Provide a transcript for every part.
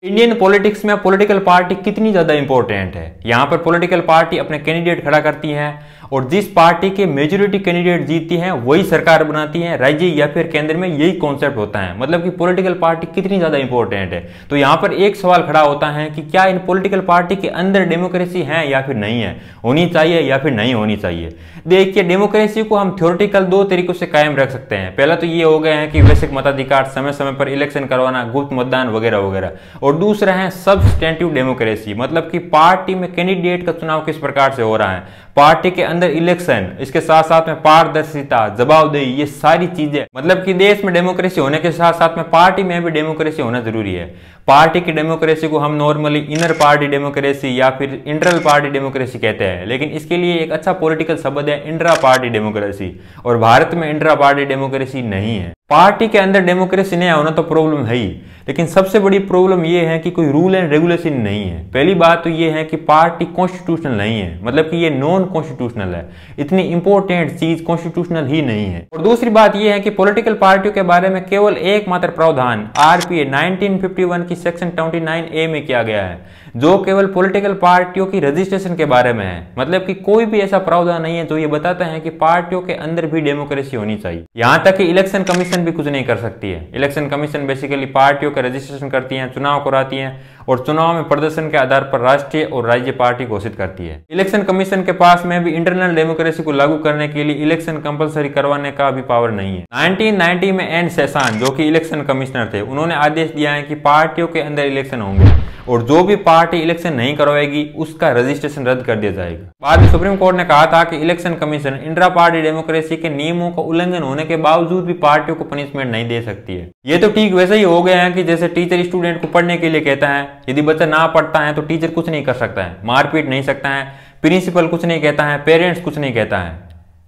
Indian politics में political party कितनी ज्यादा इंपॉर्टेंट है। यहाँ पर पॉलिटिकल पार्टी अपने कैंडिडेट खड़ा करती है और जिस पार्टी के मेजोरिटी कैंडिडेट जीतती हैं वही सरकार बनाती है, राज्य या फिर केंद्र में यही कॉन्सेप्ट होता है। मतलब कि पॉलिटिकल पार्टी कितनी ज्यादा इंपॉर्टेंट है। तो यहाँ पर एक सवाल खड़ा होता है कि क्या इन पॉलिटिकल पार्टी के अंदर डेमोक्रेसी है या फिर नहीं है, होनी चाहिए या फिर नहीं होनी चाहिए। देखिए, डेमोक्रेसी को हम थ्योरेटिकल दो तरीकों से कायम रख सकते हैं। पहला तो ये हो गया है कि वैश्विक मताधिकार, समय समय पर इलेक्शन करवाना, गुप्त मतदान वगैरह वगैरह, और दूसरा है सब्सटेंटिव डेमोक्रेसी, मतलब कि पार्टी में कैंडिडेट का चुनाव किस प्रकार से हो रहा है, पार्टी के अंदर इलेक्शन, इसके साथ साथ में पारदर्शिता, जवाबदेही, ये सारी चीजें। मतलब कि देश में डेमोक्रेसी होने के साथ साथ में पार्टी में भी डेमोक्रेसी होना जरूरी है। पार्टी की डेमोक्रेसी को हम नॉर्मली इनर पार्टी डेमोक्रेसी या फिर इंटरनल पार्टी डेमोक्रेसी कहते हैं, लेकिन इसके लिए एक अच्छा पॉलिटिकल शब्द है इंट्रा पार्टी डेमोक्रेसी, और भारत में इंट्रा पार्टी डेमोक्रेसी नहीं है। पार्टी के अंदर डेमोक्रेसी नहीं होना तो प्रॉब्लम है ही, लेकिन सबसे बड़ी प्रॉब्लम यह है कि कोई रूल एंड रेगुलेशन नहीं है। पहली बात तो यह है कि पार्टी कॉन्स्टिट्यूशनल नहीं है, मतलब कि ये नॉन कॉन्स्टिट्यूशनल है, इतनी इंपॉर्टेंट चीज कॉन्स्टिट्यूशनल ही नहीं है। और दूसरी बात यह है कि पॉलिटिकल पार्टियों के बारे में केवल एकमात्र प्रावधान आरपीए 1951 की सेक्शन 29A में किया गया है, जो केवल पॉलिटिकल पार्टियों की रजिस्ट्रेशन के बारे में है। मतलब कि कोई भी ऐसा प्रावधान नहीं है जो ये बताता है कि पार्टियों के अंदर भी डेमोक्रेसी होनी चाहिए। यहाँ तक कि इलेक्शन कमीशन भी कुछ नहीं कर सकती है। इलेक्शन कमीशन बेसिकली पार्टियों का रजिस्ट्रेशन करती है, चुनाव कराती है और चुनाव में प्रदर्शन के आधार पर राष्ट्रीय और राज्य पार्टी घोषित करती है। इलेक्शन कमीशन के पास में भी इंटरनल डेमोक्रेसी को लागू करने के लिए इलेक्शन कंपलसरी करवाने का भी पावर नहीं है। 1990 में एन शेषान, जो कि इलेक्शन कमिश्नर थे, उन्होंने आदेश दिया है कि पार्टियों के अंदर इलेक्शन होंगे और जो भी पार्टी इलेक्शन नहीं करवाएगी उसका रजिस्ट्रेशन रद्द कर दिया जाएगा। बाद में सुप्रीम कोर्ट ने कहा था कि election commission intra party democracy के नियमों का उल्लंघन होने के बावजूद भी पार्टियों को पनिशमेंट नहीं दे सकती है। ये तो ठीक वैसे ही हो गया है कि जैसे टीचर स्टूडेंट को पढ़ने के लिए कहता है, यदि बच्चा ना पढ़ता है तो टीचर कुछ नहीं कर सकता है, मारपीट नहीं सकता है, प्रिंसिपल कुछ नहीं कहता है, पेरेंट्स कुछ नहीं कहता है।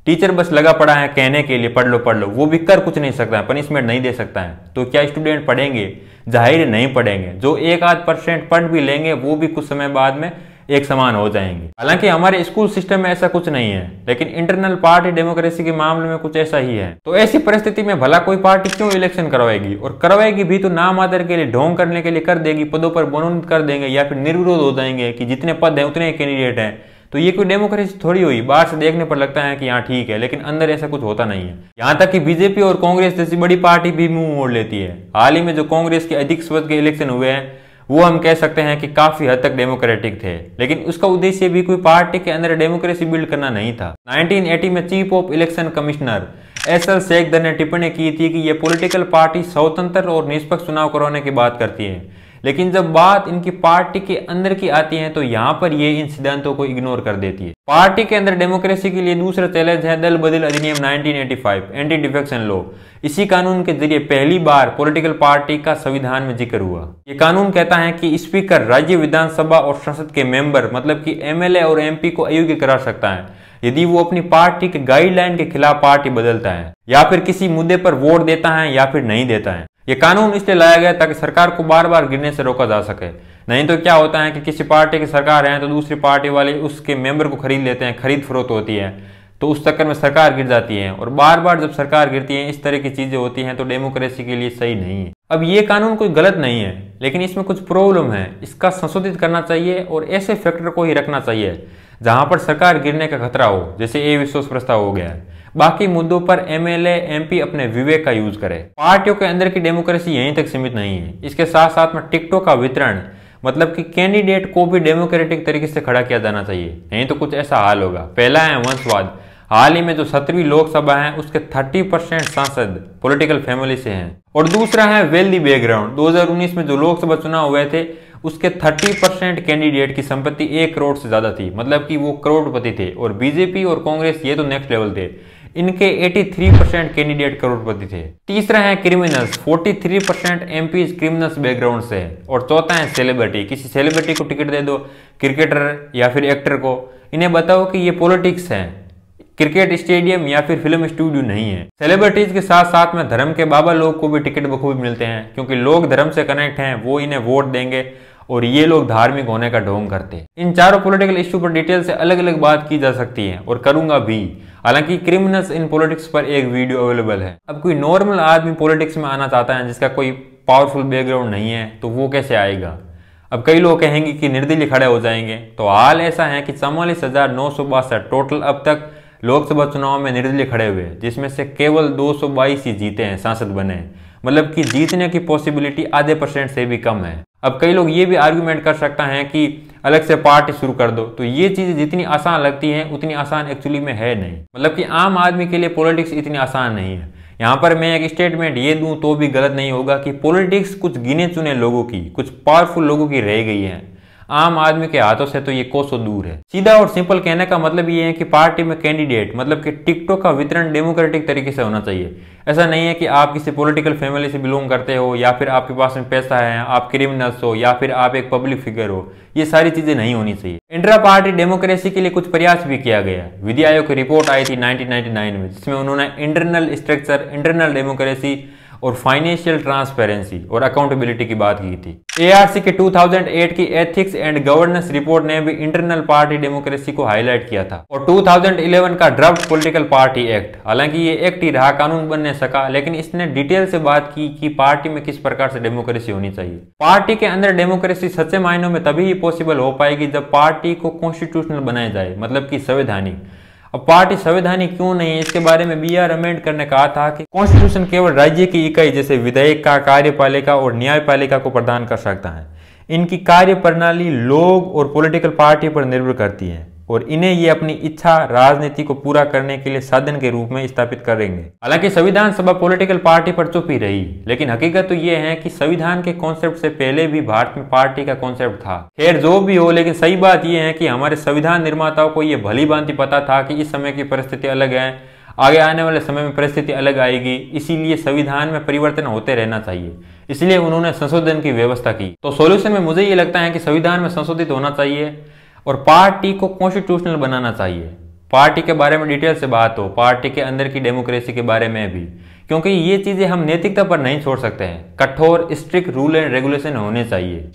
टीचर बस लगा पड़ा है कहने के लिए पढ़ लो, वो भी कर कुछ नहीं सकता है, पनिशमेंट नहीं दे सकता है। तो क्या स्टूडेंट पढ़ेंगे? जाहिर नहीं पढ़ेंगे। जो 1-8% पढ़ भी लेंगे वो भी कुछ समय बाद में एक समान हो जाएंगे। हालांकि हमारे स्कूल सिस्टम में ऐसा कुछ नहीं है, लेकिन इंटरनल पार्टी डेमोक्रेसी के मामले में कुछ ऐसा ही है। तो ऐसी परिस्थिति में भला कोई पार्टी क्यों इलेक्शन करवाएगी, और करवाएगी भी तो नाम आदर के लिए, ढोंग करने के लिए कर देगी, पदों पर मनोनीत कर देंगे या फिर निर्विरोध हो जाएंगे कि जितने पद हैं उतने कैंडिडेट हैं। तो ये कोई डेमोक्रेसी थोड़ी हुई। बाहर से देखने पर लगता है कि यहाँ ठीक है, लेकिन अंदर ऐसा कुछ होता नहीं है। यहाँ तक कि बीजेपी और कांग्रेस जैसी बड़ी पार्टी भी मुंह मोड़ लेती है। हाल ही में जो कांग्रेस के अध्यक्ष पद के इलेक्शन हुए हैं वो हम कह सकते हैं कि काफी हद तक डेमोक्रेटिक थे, लेकिन उसका उद्देश्य भी कोई पार्टी के अंदर डेमोक्रेसी बिल्ड करना नहीं था। 1980 में chief of election commissioner SL Shakdher ने टिप्पणी की थी कि ये पॉलिटिकल पार्टी स्वतंत्र और निष्पक्ष चुनाव करवाने की बात करती है, लेकिन जब बात इनकी पार्टी के अंदर की आती है तो यहाँ पर ये इन सिद्धांतों को इग्नोर कर देती है। पार्टी के अंदर डेमोक्रेसी के लिए दूसरा चैलेंज है दल बदल अधिनियम 1985, एंटी डिफेक्शन लॉ। इसी कानून के जरिए पहली बार पॉलिटिकल पार्टी का संविधान में जिक्र हुआ। ये कानून कहता है कि स्पीकर राज्य विधानसभा और संसद के मेंबर, मतलब कि एमएलए और एमपी को अयोग्य करा सकता है यदि वो अपनी पार्टी के गाइडलाइन के खिलाफ पार्टी बदलता है या फिर किसी मुद्दे पर वोट देता है या फिर नहीं देता है। ये कानून इसलिए लाया गया ताकि सरकार को बार बार गिरने से रोका जा सके। नहीं तो क्या होता है कि किसी पार्टी की सरकार है तो दूसरी पार्टी वाले उसके मेंबर को खरीद लेते हैं, खरीद फरोख्त होती है, तो उस चक्कर में सरकार गिर जाती है। और बार बार जब सरकार गिरती है, इस तरह की चीजें होती हैं, तो डेमोक्रेसी के लिए सही नहीं है। अब ये कानून कोई गलत नहीं है, लेकिन इसमें कुछ प्रॉब्लम है। इसका संशोधित करना चाहिए और ऐसे फैक्टर को ही रखना चाहिए जहां पर सरकार गिरने का खतरा हो, जैसे अविश्वास प्रस्ताव हो गया है। बाकी मुद्दों पर एमएलए एमपी अपने विवेक का यूज करे। पार्टियों के अंदर की डेमोक्रेसी यहीं तक सीमित नहीं है, इसके साथ साथ में टिकटों का वितरण, मतलब कि कैंडिडेट को भी डेमोक्रेटिक तरीके से खड़ा किया जाना चाहिए, नहीं तो कुछ ऐसा हाल होगा। पहला है वंशवाद। हाल ही में जो 17वीं लोकसभा है उसके 30% सांसद पॉलिटिकल फैमिली से हैं। और दूसरा है वेल्दी बैकग्राउंड। 2019 में जो लोकसभा चुनाव हुए थे उसके 30% कैंडिडेट की संपत्ति 1 करोड़ से ज्यादा थी, मतलब कि वो करोड़पति थे। और बीजेपी और कांग्रेस ये तो नेक्स्ट लेवल थे, इनके 83% कैंडिडेट करोड़पति थे। तीसरा है क्रिमिनल्स। 43% एमपीज क्रिमिनल्स बैकग्राउंड से है। और चौथा है सेलिब्रिटी। किसी सेलिब्रिटी को टिकट दे दो, क्रिकेटर या फिर एक्टर को, इन्हें बताओ कि ये पॉलिटिक्स है, क्रिकेट स्टेडियम या फिर फिल्म स्टूडियो नहीं है। सेलिब्रिटीज के साथ साथ में धर्म के बाबा लोग को भी टिकट बखूबी मिलते हैं, क्योंकि लोग धर्म से कनेक्ट हैं, वो इन्हें वोट देंगे और ये लोग धार्मिक होने का ढोंग करते हैं। इन चारों पॉलिटिकल इश्यू पर डिटेल से अलग अलग बात की जा सकती है और करूंगा भी। हालांकि क्रिमिनल्स इन पॉलिटिक्स पर एक वीडियो अवेलेबल है। अब कोई नॉर्मल आदमी पॉलिटिक्स में आना चाहता है जिसका कोई पावरफुल बैकग्राउंड नहीं है तो वो कैसे आएगा। अब कई लोग कहेंगे कि निर्दलीय खड़े हो जाएंगे, तो हाल ऐसा है कि 44,962 टोटल अब तक लोकसभा चुनाव में निर्दलीय खड़े हुए, जिसमें से केवल 222 ही जीते हैं, सांसद बने हैं। मतलब कि जीतने की पॉसिबिलिटी आधे % से भी कम है। अब कई लोग ये भी आर्गुमेंट कर सकता है कि अलग से पार्टी शुरू कर दो, तो ये चीज़ जितनी आसान लगती है उतनी आसान एक्चुअली में है नहीं। मतलब कि आम आदमी के लिए पॉलिटिक्स इतनी आसान नहीं है। यहाँ पर मैं एक स्टेटमेंट ये दूं तो भी गलत नहीं होगा कि पॉलिटिक्स कुछ गिने चुने लोगों की, कुछ पावरफुल लोगों की रह गई है। आम आदमी के हाथों से तो ये कोसों दूर है। सीधा और सिंपल कहने का मतलब ये है कि पार्टी में कैंडिडेट मतलब कि टिकटों का वितरण डेमोक्रेटिक तरीके से होना चाहिए। ऐसा नहीं है कि आप किसी पॉलिटिकल फैमिली से बिलोंग करते हो, या फिर आपके पास में पैसा है, आप क्रिमिनल्स हो, या फिर आप एक पब्लिक फिगर हो। ये सारी चीजें नहीं होनी चाहिए। इंट्रा पार्टी डेमोक्रेसी के लिए कुछ प्रयास भी किया गया। विधि आयोग की रिपोर्ट आई थी 1999 में, जिसमें उन्होंने इंटरनल स्ट्रक्चर, इंटरनल डेमोक्रेसी और फाइनेंशियल ट्रांसपेरेंसी और अकाउंटेबिलिटी की बात की थी। एआरसी के 2008 की एथिक्स एंड गवर्नेंस रिपोर्ट ने भी इंटरनल पार्टी डेमोक्रेसी को हाईलाइट किया था। और 2011 का ड्राफ्ट पॉलिटिकल पार्टी एक्ट, हालांकि ये एक्ट ही रहा, कानून बनने सका, लेकिन इसने डिटेल से बात की कि पार्टी में किस प्रकार से डेमोक्रेसी होनी चाहिए। पार्टी के अंदर डेमोक्रेसी सच्चे मायनों में तभी ही पॉसिबल हो पाएगी जब पार्टी को कॉन्स्टिट्यूशनल बनाया जाए, मतलब कि संवैधानिक। अब पार्टी संवैधानिक क्यों नहीं है, इसके बारे में B.R. अम्बेडकर ने कहा था कि कॉन्स्टिट्यूशन केवल राज्य की इकाई जैसे विधायिका, कार्यपालिका और न्यायपालिका को प्रदान कर सकता है। इनकी कार्य प्रणाली लोग और पॉलिटिकल पार्टी पर निर्भर करती है और इन्हें ये अपनी इच्छा राजनीति को पूरा करने के लिए साधन के रूप में स्थापित करेंगे। हालांकि संविधान सभा पॉलिटिकल पार्टी पर चुप ही रही, लेकिन हकीकत तो ये है कि संविधान के कॉन्सेप्ट से पहले भी भारत में पार्टी का कॉन्सेप्ट था। खैर जो भी हो, लेकिन सही बात यह है कि हमारे संविधान निर्माताओं को यह भली भांति पता था कि इस समय की परिस्थिति अलग है, आगे आने वाले समय में परिस्थिति अलग आएगी, इसीलिए संविधान में परिवर्तन होते रहना चाहिए। इसलिए उन्होंने संशोधन की व्यवस्था की। तो सॉल्यूशन में मुझे ये लगता है कि संविधान में संशोधित होना चाहिए और पार्टी को कॉन्स्टिट्यूशनल बनाना चाहिए। पार्टी के बारे में डिटेल से बात हो, पार्टी के अंदर की डेमोक्रेसी के बारे में भी, क्योंकि ये चीजें हम नैतिकता पर नहीं छोड़ सकते हैं। कठोर स्ट्रिक्ट रूल एंड रेगुलेशन होने चाहिए।